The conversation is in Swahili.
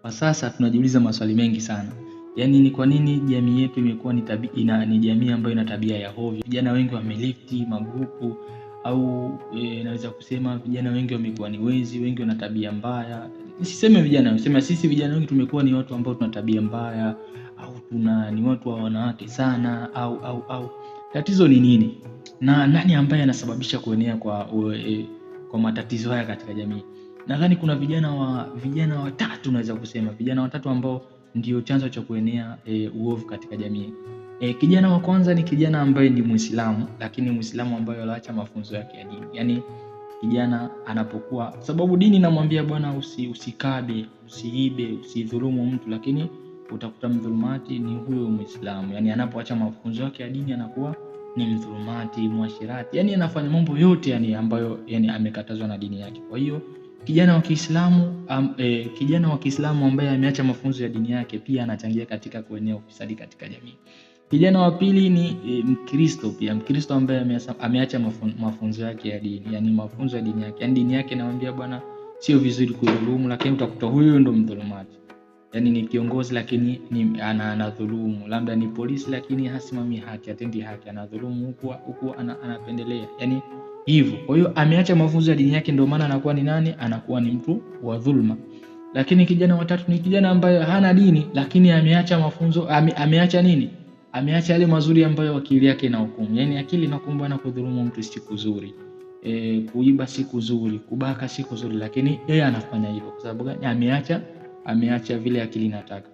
Kwa sasa tunajiuliza maswali mengi sana. Yaani ni kwa nini jamii yetu imekuwa ni jamii ambayo ina tabia ya hovyo. Vijana wengi wamelifti magrupu au naweza kusema vijana wengi wamekuwa ni wezi, wengi wana tabia mbaya. Nisiseme vijana, nasema sisi vijana wengi tumekuwa ni watu ambao tuna tabia mbaya au ni watu wa wanawake sana au tatizo ni nini? Na nani ambaye anasababisha kuenea kwa matatizo haya katika jamii? Nadhani kuna vijana watatu, naweza kusema vijana watatu ambao ndio chanzo cha kuenea uovu katika jamii. Kijana wa kwanza ni kijana ambaye ni Muislamu, lakini Muislamu ambaye anaacha mafunzo yake ya dini. Yaani kijana anapokuwa, sababu dini inamwambia bwana usikabe, usiibe, usidhulumu mtu, lakini utakuta mdhulumati ni huyo Muislamu. Yaani anapoacha mafunzo yake ya dini anakuwa ni mdhulumati, muashirati. Yaani anafanya mambo yote ambayo amekatazwa na dini yake. Kwa hiyo kijana wa Kiislamu ambaye ameacha mafunzo ya dini yake pia anachangia katika kuenea ufisadi katika jamii. Kijana wa pili ni Mkristo pia. Mkristo ambaye ameacha mafunzo yake ya dini, yani mafunzo ya dini yake. Yani dini yake inaambia bwana sio vizuri kudhulumu, lakini utakuta huyo ndo mdhulumaji. Yani ni kiongozi lakini anadhulumu. Labda ni polisi lakini hasimami haki, atendi haki, anadhulumu huku anapendelea. Yani hivyo. Kwa hiyo ameacha mafunzo ya dini yake, ndio maana anakuwa ni nani? Anakuwa ni mtu wa dhulma. Lakini kijana wa tatu ni kijana ambaye hana dini lakini ameacha mafunzo, ameacha nini? Ameacha yale mazuri ambayo akili yake inahukumu. Yaani akili inahukumu bwana kudhulumu mtu si kuzuri. Kuiba si kuzuri, kubaka si kuzuri, lakini yeye anafanya hivyo kwa sababu gani? Ameacha vile akili inataka.